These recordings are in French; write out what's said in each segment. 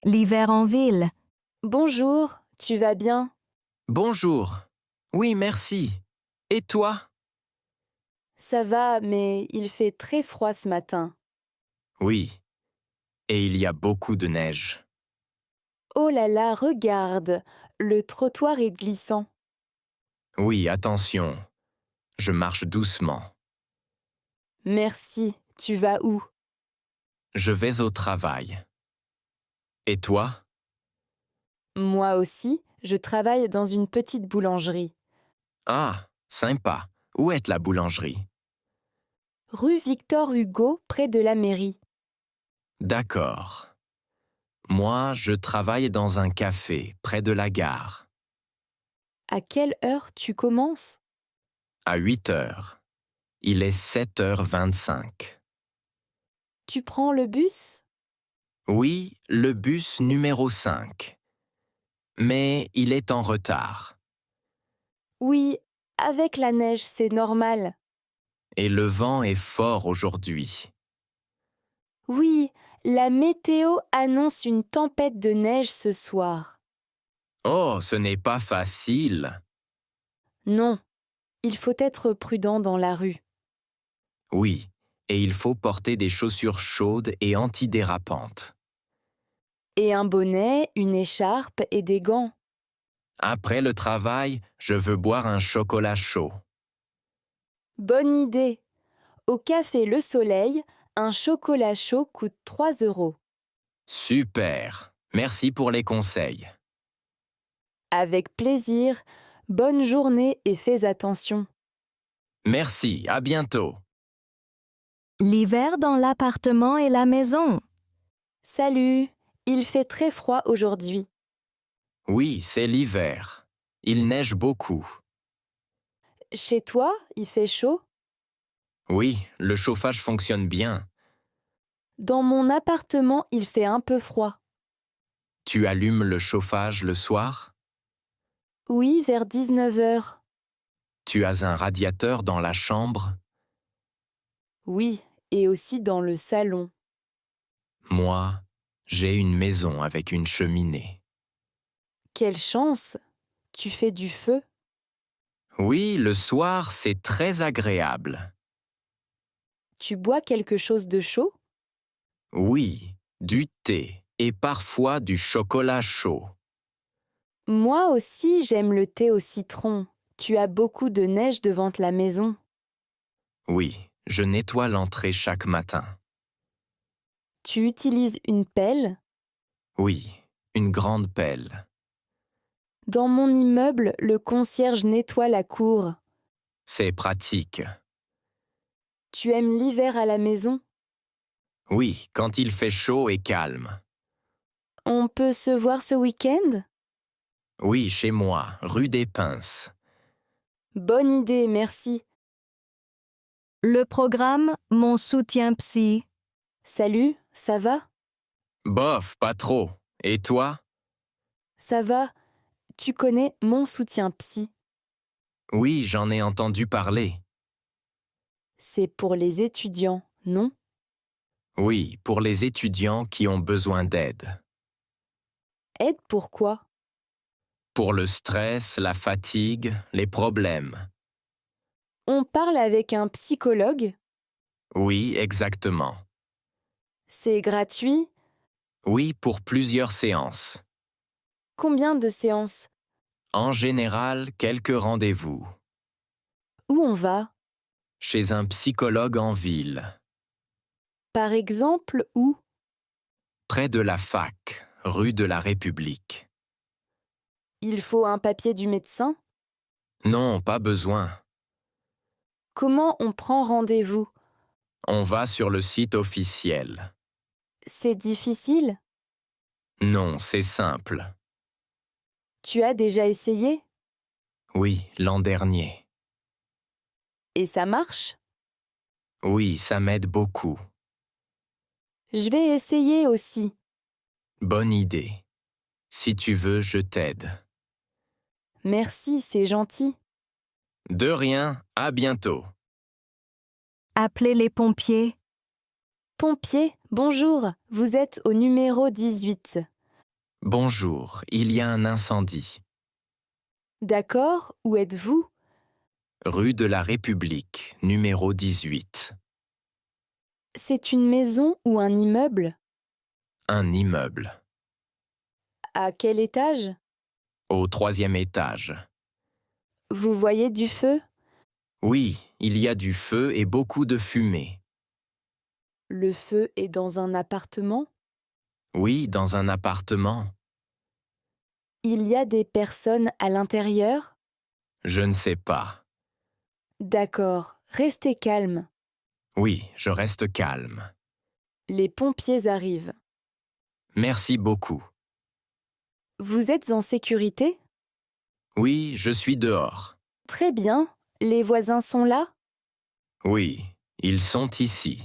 L'hiver en ville. Bonjour, tu vas bien? Bonjour. Oui, merci. Et toi? Ça va, mais il fait très froid ce matin. Oui. Et il y a beaucoup de neige. Oh là là, regarde, le trottoir est glissant. Oui, attention. Je marche doucement. Merci, tu vas où? Je vais au travail. Et toi? Moi aussi, je travaille dans une petite boulangerie. Ah, sympa. Où est la boulangerie? Rue Victor Hugo, près de la mairie. D'accord. Moi, je travaille dans un café près de la gare. À quelle heure tu commences? À 8 heures. Il est 7h25. Tu prends le bus? Oui, le bus numéro 5. Mais il est en retard. Oui, avec la neige, c'est normal. Et le vent est fort aujourd'hui. Oui, la météo annonce une tempête de neige ce soir. Oh, ce n'est pas facile. Non, il faut être prudent dans la rue. Oui, et il faut porter des chaussures chaudes et antidérapantes. Et un bonnet, une écharpe et des gants. Après le travail, je veux boire un chocolat chaud. Bonne idée! Au café Le Soleil, un chocolat chaud coûte 3 euros. Super. Merci pour les conseils. Avec plaisir, bonne journée et fais attention. Merci, à bientôt. L'hiver dans l'appartement et la maison. Salut! Il fait très froid aujourd'hui. Oui, c'est l'hiver. Il neige beaucoup. Chez toi, il fait chaud? Oui, le chauffage fonctionne bien. Dans mon appartement, il fait un peu froid. Tu allumes le chauffage le soir? Oui, vers 19 heures. Tu as un radiateur dans la chambre? Oui, et aussi dans le salon. Moi, j'ai une maison avec une cheminée. Quelle chance! Tu fais du feu? Oui, le soir, c'est très agréable. Tu bois quelque chose de chaud? Oui, du thé et parfois du chocolat chaud. Moi aussi, j'aime le thé au citron. Tu as beaucoup de neige devant la maison. Oui, je nettoie l'entrée chaque matin. Tu utilises une pelle? Oui, une grande pelle. Dans mon immeuble, le concierge nettoie la cour. C'est pratique. Tu aimes l'hiver à la maison? Oui, quand il fait chaud et calme. On peut se voir ce week-end? Oui, chez moi, rue des Pinces. Bonne idée, merci. Le programme Mon soutien psy. Salut, ça va? Bof, pas trop. Et toi? Ça va? Tu connais mon soutien psy? Oui, j'en ai entendu parler. C'est pour les étudiants, non? Oui, pour les étudiants qui ont besoin d'aide. Aide pourquoi? Pour le stress, la fatigue, les problèmes. On parle avec un psychologue? Oui, exactement. C'est gratuit? Oui, pour plusieurs séances. Combien de séances? En général, quelques rendez-vous. Où on va? Chez un psychologue en ville. Par exemple, où? Près de la fac, rue de la République. Il faut un papier du médecin? Non, pas besoin. Comment on prend rendez-vous? On va sur le site officiel. C'est difficile? Non, c'est simple. Tu as déjà essayé? Oui, l'an dernier. Et ça marche? Oui, ça m'aide beaucoup. Je vais essayer aussi. Bonne idée. Si tu veux, je t'aide. Merci, c'est gentil. De rien, à bientôt. Appelez les pompiers. Pompier, bonjour, vous êtes au numéro 18. Bonjour, il y a un incendie. D'accord, où êtes-vous? Rue de la République, numéro 18. C'est une maison ou un immeuble? Un immeuble. À quel étage? Au 3e étage. Vous voyez du feu? Oui, il y a du feu et beaucoup de fumée. Le feu est dans un appartement? Oui, dans un appartement. Il y a des personnes à l'intérieur? Je ne sais pas. D'accord, restez calme. Oui, je reste calme. Les pompiers arrivent. Merci beaucoup. Vous êtes en sécurité? Oui, je suis dehors. Très bien. Les voisins sont là? Oui, ils sont ici.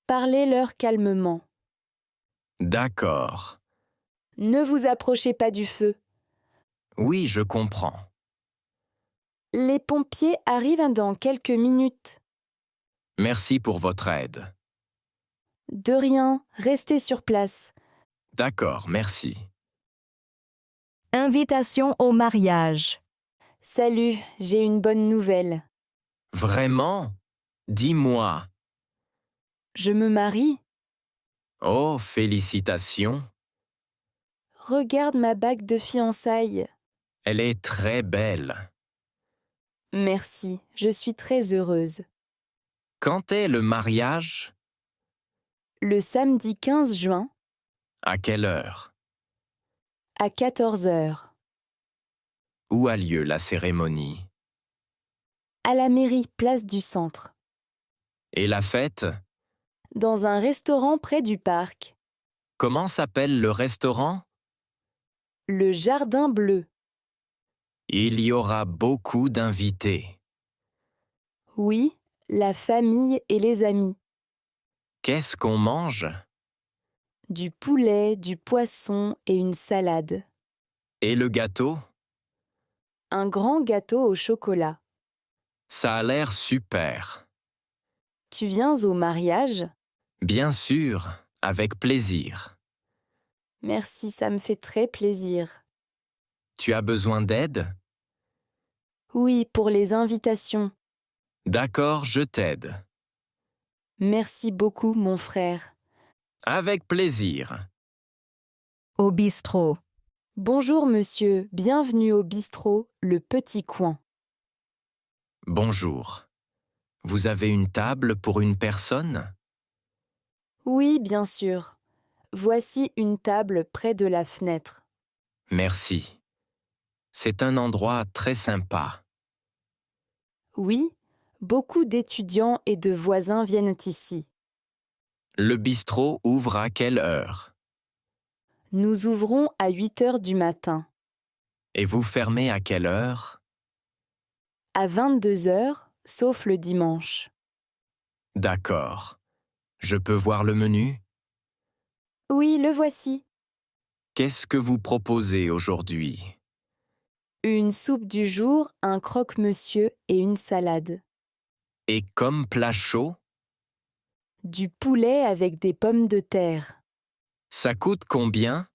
Parlez-leur calmement. D'accord. Ne vous approchez pas du feu. Oui, je comprends. Les pompiers arrivent dans quelques minutes. Merci pour votre aide. De rien, restez sur place. D'accord, merci. Invitation au mariage. Salut, j'ai une bonne nouvelle. Vraiment? Dis-moi. Je me marie. Oh, félicitations. Regarde ma bague de fiançailles. Elle est très belle. Merci, je suis très heureuse. Quand est le mariage? Le samedi 15 juin, À quelle heure? à 14 heures, Où a lieu la cérémonie? à la mairie place du centre, Et la fête? dans un restaurant près du parc, Comment s'appelle le restaurant? le Jardin Bleu. Il y aura beaucoup d'invités. Oui, la famille et les amis. Qu'est-ce qu'on mange? Du poulet, du poisson et une salade. Et le gâteau? Un grand gâteau au chocolat. Ça a l'air super. Tu viens au mariage? Bien sûr, avec plaisir. Merci, ça me fait très plaisir. Tu as besoin d'aide? Oui, pour les invitations. D'accord, je t'aide. Merci beaucoup, mon frère. Avec plaisir. Au bistrot. Bonjour, monsieur. Bienvenue au bistrot Le Petit Coin. Bonjour. Vous avez une table pour une personne? Oui, bien sûr. Voici une table près de la fenêtre. Merci. C'est un endroit très sympa. Oui, beaucoup d'étudiants et de voisins viennent ici. Le bistrot ouvre à quelle heure? Nous ouvrons à 8 heures du matin. Et vous fermez à quelle heure? À 22 heures, sauf le dimanche. D'accord. Je peux voir le menu? Oui, le voici. Qu'est-ce que vous proposez aujourd'hui? Une soupe du jour, un croque-monsieur et une salade. Et comme plat chaud? Du poulet avec des pommes de terre. Ça coûte combien?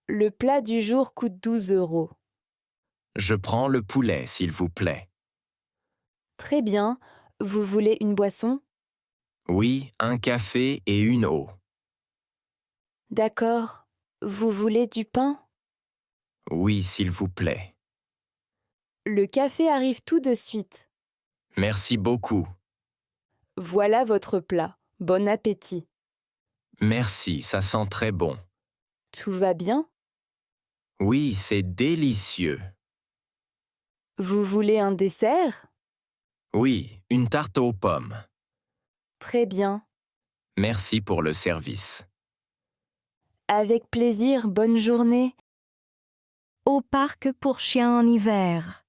Le plat du jour coûte 12 euros. Je prends le poulet, s'il vous plaît. Très bien. Vous voulez une boisson? Oui, un café et une eau. D'accord. Vous voulez du pain? Oui, s'il vous plaît. Le café arrive tout de suite. Merci beaucoup. Voilà votre plat. Bon appétit. Merci, ça sent très bon. Tout va bien? Oui, c'est délicieux. Vous voulez un dessert? Oui, une tarte aux pommes. Très bien. Merci pour le service. Avec plaisir, bonne journée. Au parc pour chiens en hiver.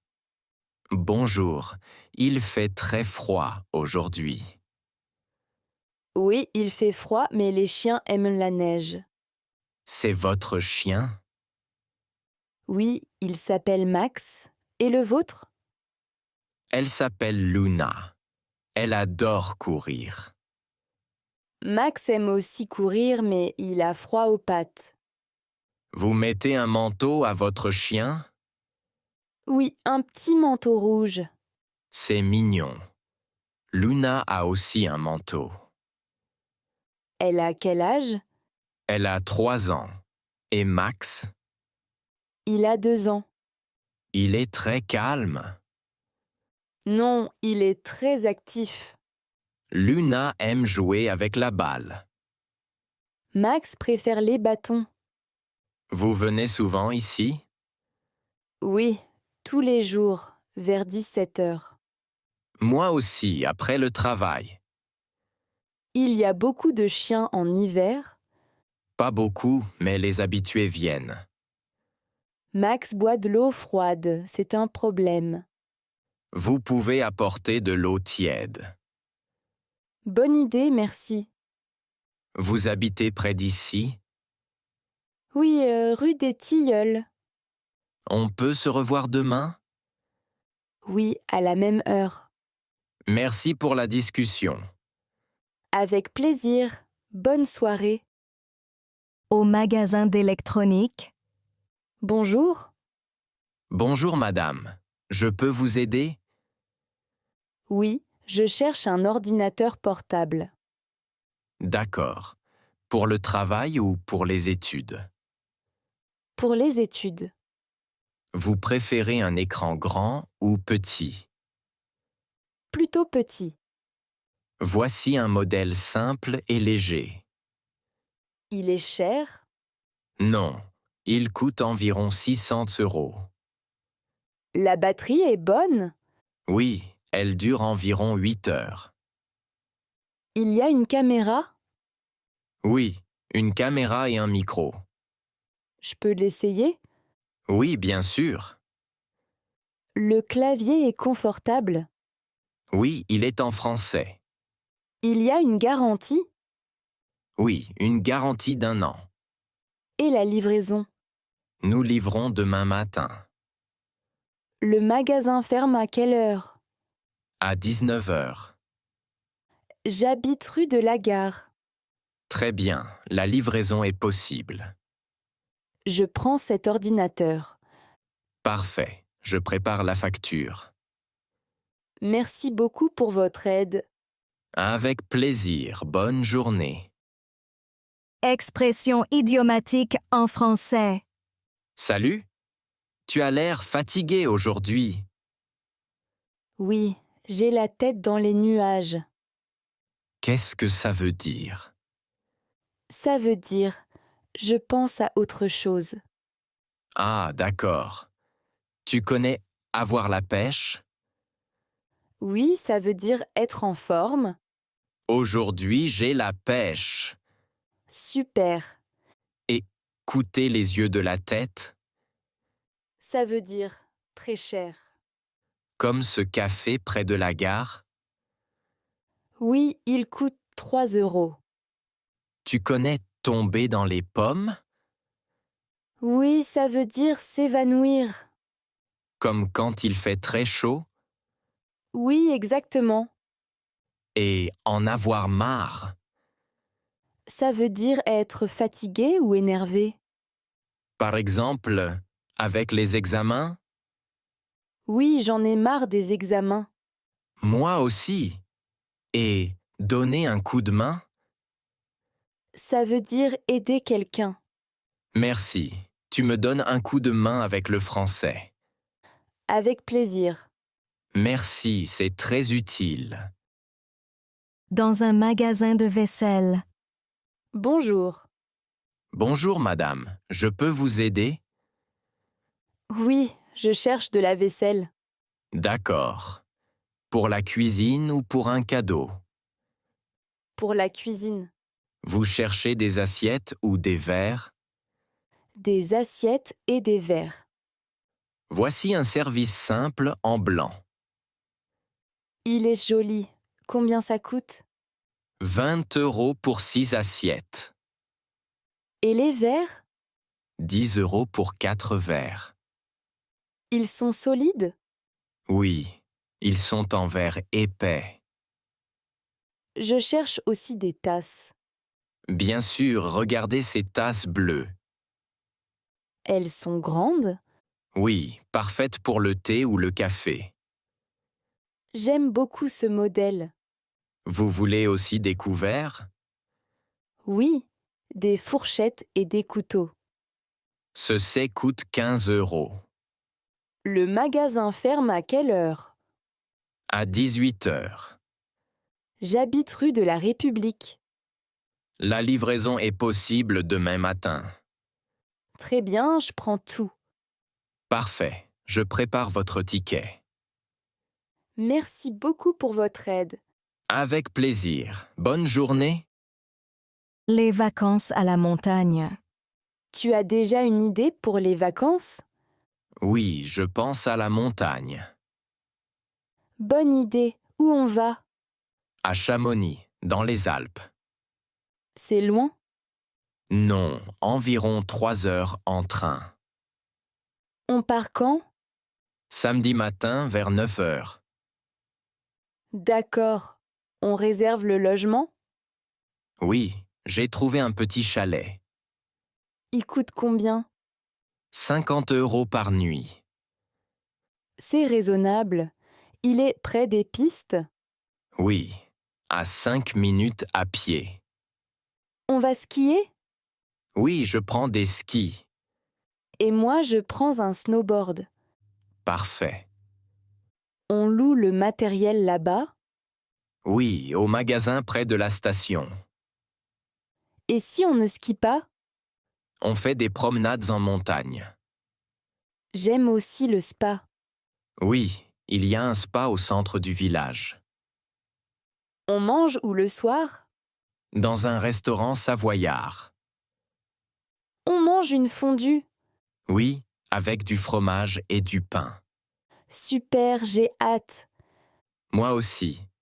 Bonjour, il fait très froid aujourd'hui. Oui, il fait froid, mais les chiens aiment la neige. C'est votre chien? Oui, il s'appelle Max. Et le vôtre? Elle s'appelle Luna. Elle adore courir. Max aime aussi courir, mais il a froid aux pattes. Vous mettez un manteau à votre chien? Oui, un petit manteau rouge. C'est mignon. Luna a aussi un manteau. Elle a quel âge? Elle a 3 ans. Et Max? Il a 2 ans. Il est très calme. Non, il est très actif. Luna aime jouer avec la balle. Max préfère les bâtons. Vous venez souvent ici? Oui, tous les jours, vers 17 heures. Moi aussi, après le travail. Il y a beaucoup de chiens en hiver. Pas beaucoup, mais les habitués viennent. Max boit de l'eau froide, c'est un problème. Vous pouvez apporter de l'eau tiède. Bonne idée, merci. Vous habitez près d'ici? Oui, rue des Tilleuls. On peut se revoir demain? Oui, à la même heure. Merci pour la discussion. Avec plaisir. Bonne soirée. Au magasin d'électronique. Bonjour. Bonjour madame. Je peux vous aider? Oui, je cherche un ordinateur portable. D'accord. Pour le travail ou pour les études? Pour les études. Vous préférez un écran grand ou petit? Plutôt petit. Voici un modèle simple et léger. Il est cher. Non, il coûte environ 600 €. La batterie est bonne. Oui, elle dure environ 8 heures. Il y a une caméra. Oui, une caméra et un micro. Je peux l'essayer. Oui, bien sûr. Le clavier est confortable. Oui, il est en français. Il y a une garantie. Oui, une garantie d'1 an. Et la livraison. Nous livrons demain matin. Le magasin ferme à quelle heure? À 19 heures. J'habite rue de la Gare. Très bien, la livraison est possible. Je prends cet ordinateur. Parfait, je prépare la facture. Merci beaucoup pour votre aide. Avec plaisir, bonne journée. Expression idiomatique en français. Salut, tu as l'air fatigué aujourd'hui. Oui, j'ai la tête dans les nuages. Qu'est-ce que ça veut dire? Ça veut dire je pense à autre chose. Ah, d'accord. Tu connais avoir la pêche? Oui, ça veut dire être en forme. Aujourd'hui, j'ai la pêche. Super. Et coûter les yeux de la tête? Ça veut dire très cher. Comme ce café près de la gare? Oui, il coûte 3 €. Tu connais tomber dans les pommes? Oui, ça veut dire s'évanouir. Comme quand il fait très chaud? Oui, exactement. Et en avoir marre? Ça veut dire être fatigué ou énervé. Par exemple, avec les examens? Oui, j'en ai marre des examens. Moi aussi. Et donner un coup de main? Ça veut dire aider quelqu'un. Merci. Tu me donnes un coup de main avec le français. Avec plaisir. Merci, c'est très utile. Dans un magasin de vaisselle. Bonjour. Bonjour madame, je peux vous aider? Oui, je cherche de la vaisselle. D'accord. Pour la cuisine ou pour un cadeau? Pour la cuisine. Vous cherchez des assiettes ou des verres? Des assiettes et des verres. Voici un service simple en blanc. Il est joli. Combien ça coûte? 20 € pour 6 assiettes. Et les verres? 10 € pour 4 verres. Ils sont solides? Oui, ils sont en verre épais. Je cherche aussi des tasses. Bien sûr, regardez ces tasses bleues. Elles sont grandes. Oui, parfaite pour le thé ou le café. J'aime beaucoup ce modèle. Vous voulez aussi des couverts? Oui, des fourchettes et des couteaux. Ceci coûte 15 €. Le magasin ferme à quelle heure? À 18 heures. J'habite rue de la République. La livraison est possible demain matin. Très bien, je prends tout. Parfait, je prépare votre ticket. Merci beaucoup pour votre aide. Avec plaisir. Bonne journée. Les vacances à la montagne. Tu as déjà une idée pour les vacances? Oui, je pense à la montagne. Bonne idée. Où on va? À Chamonix, dans les Alpes. C'est loin? Non, environ 3 heures en train. On part quand? Samedi matin vers 9 heures. D'accord. On réserve le logement? Oui, j'ai trouvé un petit chalet. Il coûte combien? 50 € par nuit. C'est raisonnable. Il est près des pistes? Oui, à 5 minutes à pied. On va skier? Oui, je prends des skis. Et moi, je prends un snowboard. Parfait. On loue le matériel là-bas? Oui, au magasin près de la station. Et si on ne skie pas? On fait des promenades en montagne. J'aime aussi le spa. Oui, il y a un spa au centre du village. On mange où le soir? Dans un restaurant savoyard. On mange une fondue. Oui, avec du fromage et du pain. Super, j'ai hâte. Moi aussi.